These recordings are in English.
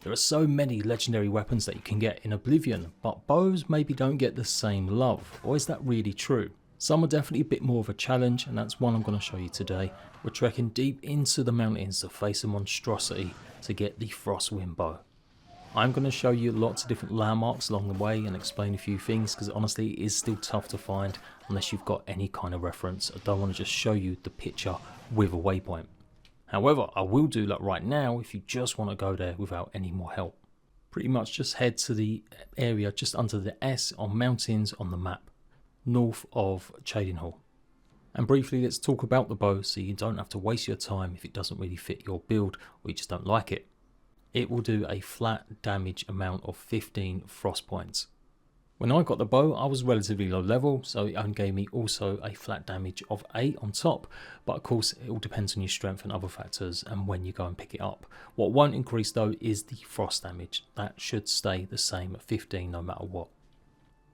There are so many legendary weapons that you can get in Oblivion, but bows maybe don't get the same love, or is that really true? Some are definitely a bit more of a challenge, and that's one I'm going to show you today. We're trekking deep into the mountains to face a monstrosity to get the Frostwym bow. I'm going to show you lots of different landmarks along the way and explain a few things, because honestly it is still tough to find unless you've got any kind of reference. I don't want to just show you the picture with a waypoint. However, I will do that right now if you just want to go there without any more help. Pretty much just head to the area just under the S on mountains on the map, north of Chedenhall. And briefly, let's talk about the bow so you don't have to waste your time if it doesn't really fit your build or you just don't like it. It will do a flat damage amount of 15 frost points. When I got the bow, I was relatively low level, so it only gave me also a flat damage of 8 on top, but of course it all depends on your strength and other factors and when you go and pick it up. What won't increase though is the frost damage. That should stay the same at 15 no matter what.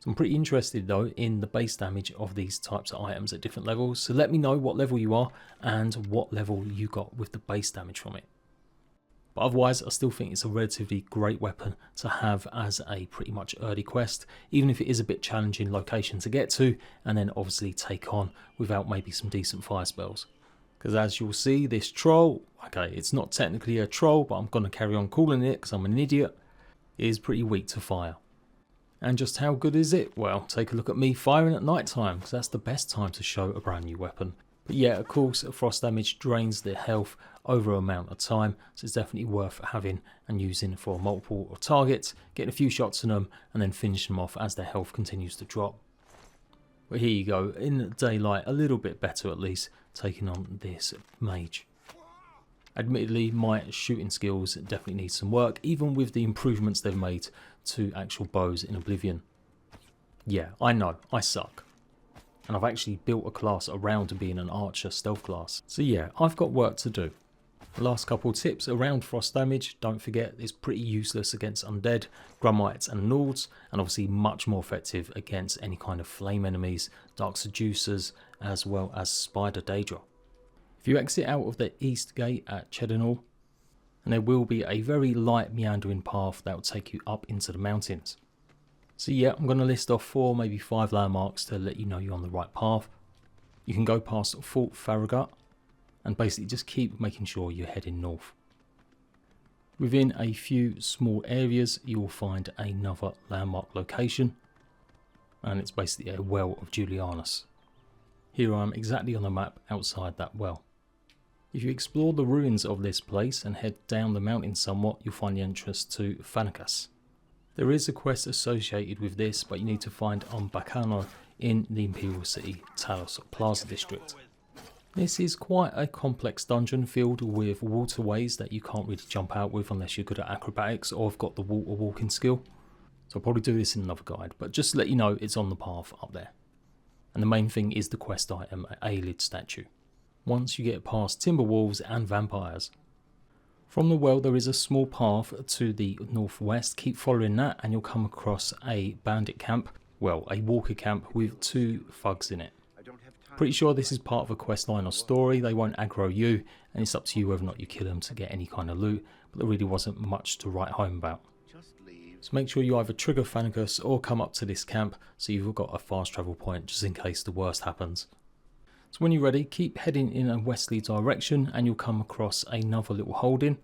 So I'm pretty interested though in the base damage of these types of items at different levels, so let me know what level you are and what level you got with the base damage from it. But otherwise, I still think it's a relatively great weapon to have as a pretty much early quest, even if it is a bit challenging location to get to, and then obviously take on without maybe some decent fire spells. Because as you'll see, this troll, okay, it's not technically a troll, but I'm going to carry on calling it because I'm an idiot, is pretty weak to fire. And just how good is it? Well, take a look at me firing at night time, because that's the best time to show a brand new weapon. But yeah, of course, frost damage drains the health over an amount of time, so it's definitely worth having and using for multiple targets, getting a few shots on them, and then finish them off as their health continues to drop. But here you go, in daylight, a little bit better at least, taking on this mage. Admittedly, my shooting skills definitely need some work, even with the improvements they've made to actual bows in Oblivion. Yeah, I know, I suck. And I've actually built a class around being an archer stealth class. So yeah, I've got work to do. The last couple tips around frost damage, don't forget it's pretty useless against undead, grummites and gnolls, and obviously much more effective against any kind of flame enemies, dark seducers, as well as spider daedra. If you exit out of the east gate at Chedenhall, and there will be a very light meandering path that will take you up into the mountains. So yeah, I'm going to list off 4, maybe 5 landmarks to let you know you're on the right path. You can go past Fort Farragut and basically just keep making sure you're heading north. Within a few small areas you will find another landmark location, and it's basically a well of Julianus. Here I am exactly on the map outside that well. If you explore the ruins of this place and head down the mountain somewhat, you'll find the entrance to Thanakas. There is a quest associated with this, but you need to find Bacano in the Imperial City Talos Plaza district. This is quite a complex dungeon filled with waterways that you can't really jump out with unless you're good at acrobatics or have got the water walking skill. So I'll probably do this in another guide, but just to let you know it's on the path up there. And the main thing is the quest item, an Aelid statue. Once you get past timber wolves and vampires. From the well there is a small path to the northwest, keep following that and you'll come across a bandit camp, well a walker camp with 2 thugs in it. Pretty sure this is part of a quest line or story, they won't aggro you and it's up to you whether or not you kill them to get any kind of loot, but there really wasn't much to write home about. So make sure you either trigger Thanakas or come up to this camp so you've got a fast travel point just in case the worst happens. So when you're ready, keep heading in a westerly direction and you'll come across another little holding.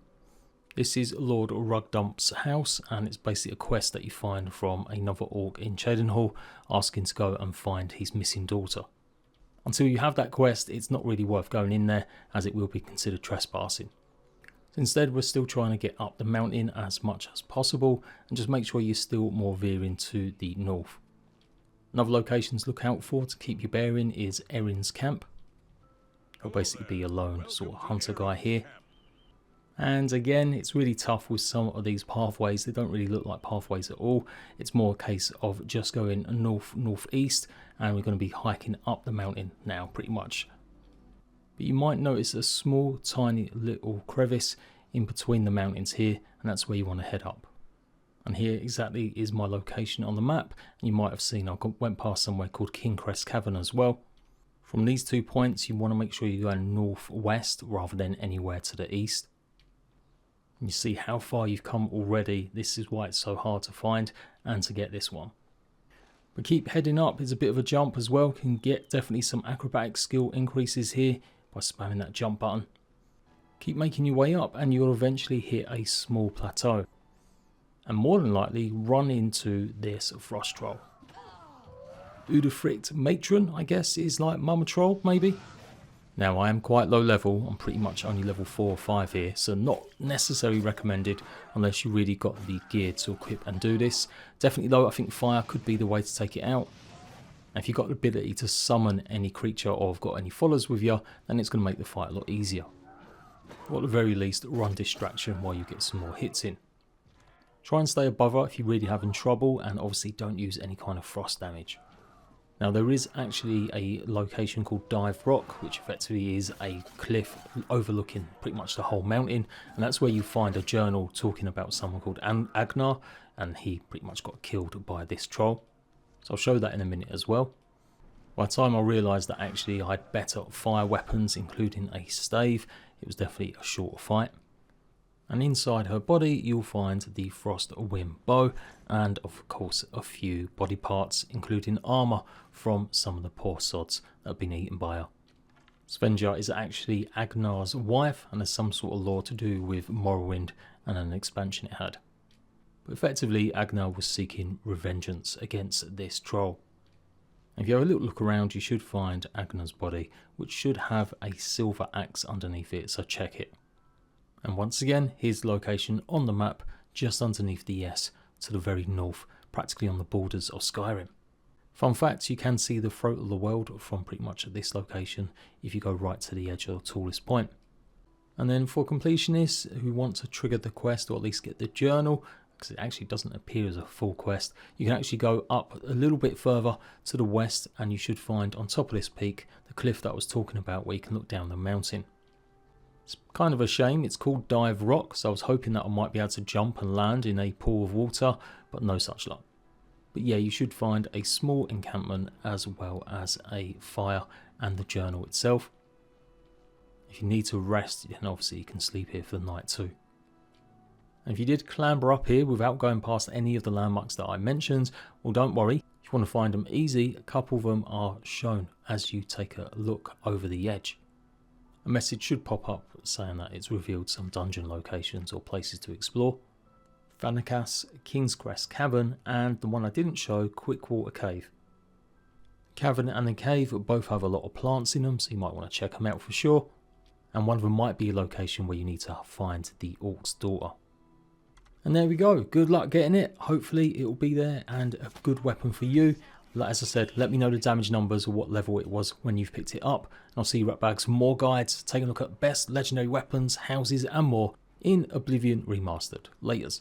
This is Lord Rugdump's house and it's basically a quest that you find from another orc in Chedenhall asking to go and find his missing daughter. Until you have that quest, it's not really worth going in there as it will be considered trespassing. So instead, we're still trying to get up the mountain as much as possible and just make sure you're still more veering to the north. Another location to look out for to keep your bearing is Erin's camp. I'll basically be a lone sort of hunter guy here. And again, it's really tough with some of these pathways. They don't really look like pathways at all. It's more a case of just going northeast and we're going to be hiking up the mountain now pretty much. But you might notice a small tiny little crevice in between the mountains here, and that's where you want to head up. And here exactly is my location on the map. And you might have seen I went past somewhere called Kingcrest Cavern as well. From these 2 points you want to make sure you're going northwest rather than anywhere to the east. You see how far you've come already. This is why it's so hard to find and to get this one. But keep heading up. It's a bit of a jump as well. Can get definitely some acrobatic skill increases here by spamming that jump button. Keep making your way up and you'll eventually hit a small plateau. And more than likely run into this frost troll. Udafricht Matron, I guess, is like Mama Troll, maybe? Now, I am quite low level. I'm pretty much only level 4 or 5 here, so not necessarily recommended unless you really got the gear to equip and do this. Definitely though, I think fire could be the way to take it out. And if you've got the ability to summon any creature or have got any followers with you, then it's going to make the fight a lot easier. Or at the very least, run distraction while you get some more hits in. Try and stay above her if you're really having trouble, and obviously don't use any kind of frost damage. Now there is actually a location called Dive Rock, which effectively is a cliff overlooking pretty much the whole mountain, and that's where you find a journal talking about someone called Agnar, and he pretty much got killed by this troll. So I'll show that in a minute as well. By the time I realised that actually I had better fire weapons, including a stave, it was definitely a shorter fight. And inside her body you'll find the Frostwym bow and of course a few body parts including armour from some of the poor sods that have been eaten by her. Svenja is actually Agnar's wife and has some sort of lore to do with Morrowind and an expansion it had. But effectively Agnar was seeking revengeance against this troll. If you have a little look around you should find Agnar's body, which should have a silver axe underneath it, so check it. And once again, here's the location on the map, just underneath the S, to the very north, practically on the borders of Skyrim. Fun fact, you can see the throat of the world from pretty much at this location if you go right to the edge of the tallest point. And then for completionists who want to trigger the quest, or at least get the journal, because it actually doesn't appear as a full quest, you can actually go up a little bit further to the west and you should find on top of this peak the cliff that I was talking about where you can look down the mountain. It's kind of a shame, it's called Dive Rock, so I was hoping that I might be able to jump and land in a pool of water, but no such luck. But yeah, you should find a small encampment as well as a fire and the journal itself. If you need to rest, then obviously you can sleep here for the night too. And if you did clamber up here without going past any of the landmarks that I mentioned, well don't worry, if you want to find them easy, a couple of them are shown as you take a look over the edge. A message should pop up saying that it's revealed some dungeon locations or places to explore. Thanakas, King's Crest Cavern, and the one I didn't show, Quickwater Cave. Cavern and the cave both have a lot of plants in them, so you might want to check them out for sure. And one of them might be a location where you need to find the Orc's daughter. And there we go, good luck getting it. Hopefully it will be there and a good weapon for you. As I said, let me know the damage numbers or what level it was when you've picked it up. And I'll see you RATBAGGERS for more guides, taking a look at best legendary weapons, houses and more in Oblivion Remastered. Laters.